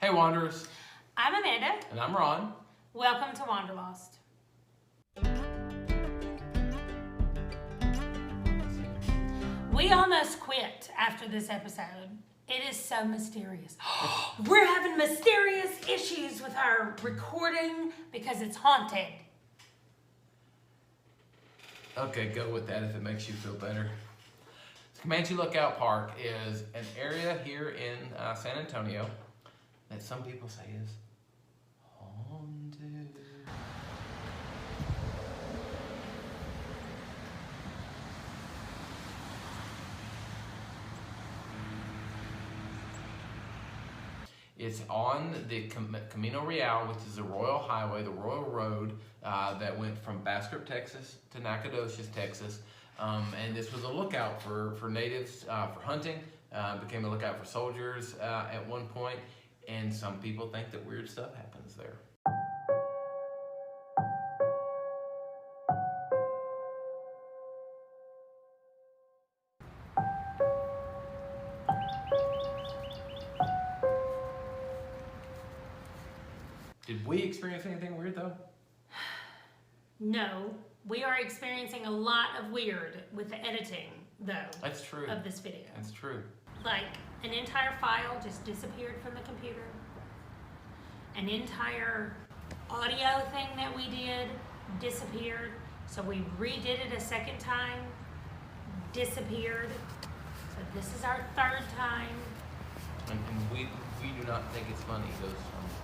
Hey Wanderers. I'm Amanda. And I'm Ron. Welcome to Wanderlost. We almost quit after this episode. It is so mysterious. We're having mysterious issues with our recording because it's haunted. Okay, go with that if it makes you feel better. Comanche Lookout Park is an area here in San Antonio that some people say is haunted. It's on the Camino Real, which is the Royal Highway, the Royal Road that went from Bastrop, Texas to Nacogdoches, Texas. And this was a lookout for natives, for hunting. Became a lookout for soldiers at one point. And some people think that weird stuff happens there. Did we experience anything weird though? No, we are experiencing a lot of weird with the editing though. That's true. Of this video. That's true. Like an entire file just disappeared from the computer. An entire audio thing that we did disappeared. So we redid it a second time, disappeared. So this is our third time. And we do not think it's funny, those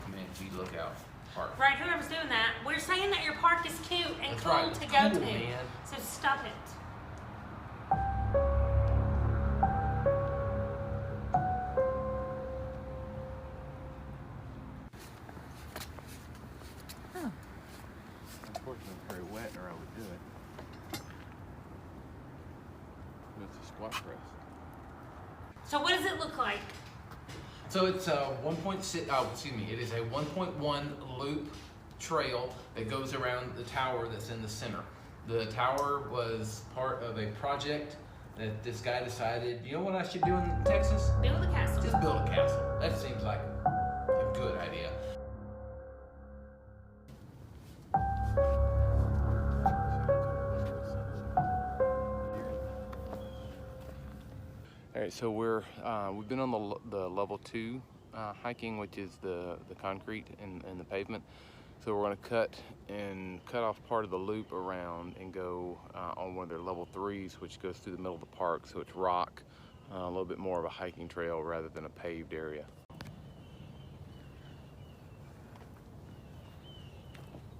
Comanche Lookout Park. Right, whoever's doing that, we're saying that your park is cute and That's cool right. to It's go cool, to. man. So stop it. Unfortunately, it's very wet, or I would do it. It's a squat press. So what does it look like? So it's a 1.6. Oh, excuse me. It is a 1.1 loop trail that goes around the tower that's in the center. The tower was part of a project that this guy decided. You know what I should do in Texas? Build a castle. Just build a castle. That seems like a good idea. All right, so we've been on the level 2 hiking, which is the concrete and the pavement. So we're going to cut off part of the loop around and go on one of their level 3s, which goes through the middle of the park. So it's rock, a little bit more of a hiking trail rather than a paved area.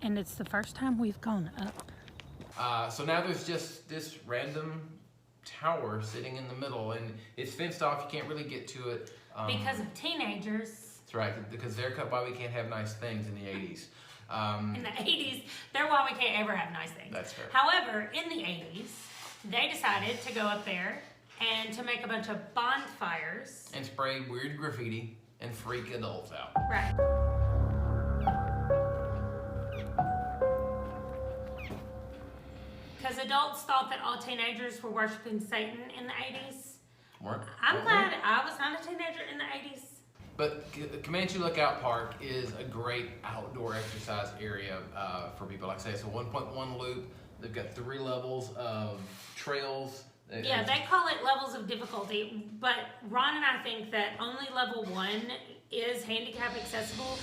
And it's the first time we've gone up. So now there's just this random tower sitting in the middle, and it's fenced off. You can't really get to it Because of teenagers. That's right, because they're why we can't have nice things in the 80s. In the 80s, they're why we can't ever have nice things. That's fair. However, in the 80s, they decided to go up there and to make a bunch of bonfires. And spray weird graffiti and freak adults out. Right. Because adults thought that all teenagers were worshiping Satan in the 80s. I'm glad I was not a teenager in the 80s. But Comanche Lookout Park is a great outdoor exercise area for people. Like I say, it's a 1.1 loop. They've got 3 levels of trails. Yeah, they call it levels of difficulty, but Ron and I think that only level 1 is handicap accessible.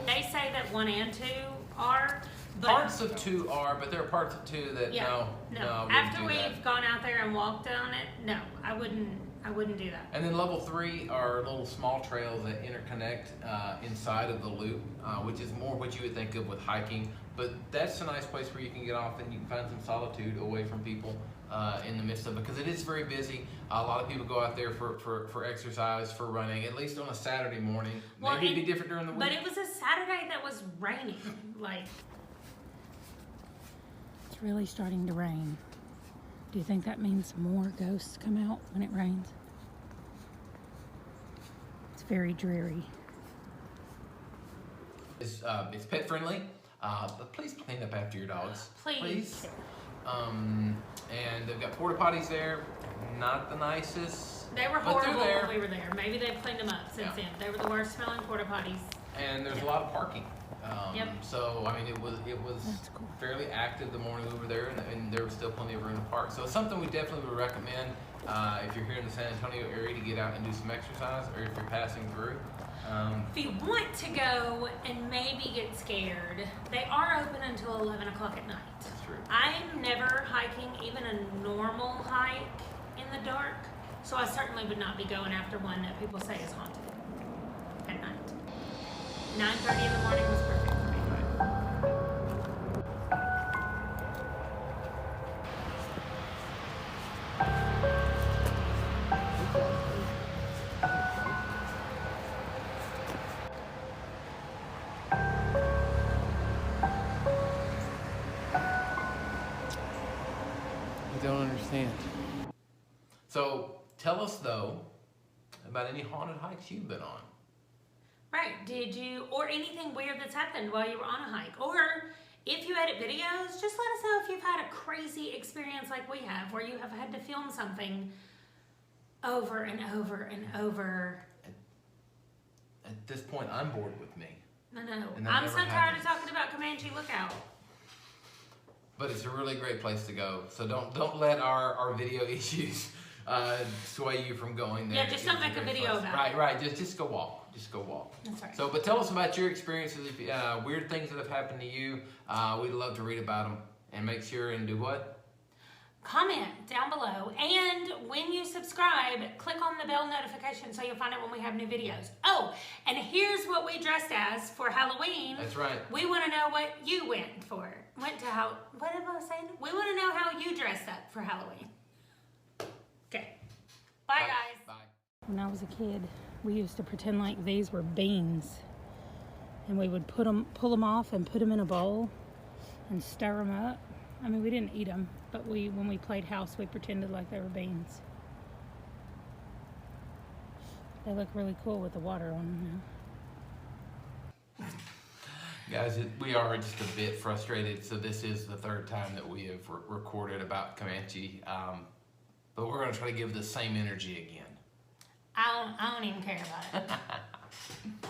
They say that 1 and 2 are, but Parts of 2 are, but there are parts of 2 that no. After we've gone out there and walked on it, no, I wouldn't I wouldn't do that. And then level 3 are little small trails that interconnect inside of the loop, which is more what you would think of with hiking. But that's a nice place where you can get off and you can find some solitude away from people in the midst of it, because it is very busy. A lot of people go out there for exercise, for running, at least on a Saturday morning. Well, Maybe it'd be different during the week. But it was a Saturday that was raining. Like, It's really starting to rain. Do you think that means more ghosts come out when it rains? It's very dreary. It's pet friendly, but please clean up after your dogs. Please. And they've got porta potties there. Not the nicest. They were but they're horrible there. when we were there. Maybe they've cleaned them up since then. They were the worst smelling porta potties. And there's a lot of parking. Yep. So I mean, it was That's cool. fairly active the morning we were there, and there was still plenty of room to park. So it's something we definitely would recommend if you're here in the San Antonio area to get out and do some exercise, or if you're passing through. If you want to go and maybe get scared, they are open until 11 o'clock at night. That's true. I'm never hiking even a normal hike in the dark, so I certainly would not be going after one that people say is haunted at night. 9:30 in the morning was perfect for me. I don't understand. So tell us though about any haunted hikes you've been on. Right, did you, or anything weird that's happened while you were on a hike, or if you edit videos, just let us know if you've had a crazy experience like we have, where you have had to film something over and over and over. At this point, I'm bored with me. I know. And that I'm never so tired happens. of talking about Comanche Lookout. But it's a really great place to go. So don't let our video issues sway you from going there. Yeah, just don't It's make a great video place. about it. Right. Just go walk. Just go walk. That's right. So, but tell us about your experiences, weird things that have happened to you. We'd love to read about them. And make sure and do what? Comment down below, and when you subscribe, click on the bell notification so you'll find out when we have new videos. Oh, and here's what we dressed as for Halloween. That's right. We want to know what you went for. What am I saying? We want to know how you dressed up for Halloween. Okay. Bye, guys. Bye. When I was a kid, we used to pretend like these were beans. And we would pull them off and put them in a bowl and stir them up. I mean, we didn't eat them, but when we played house, we pretended like they were beans. They look really cool with the water on them now. Guys, we are just a bit frustrated. So this is the third time that we have recorded about Comanche. But we're going to try to give the same energy again. I don't even care about it.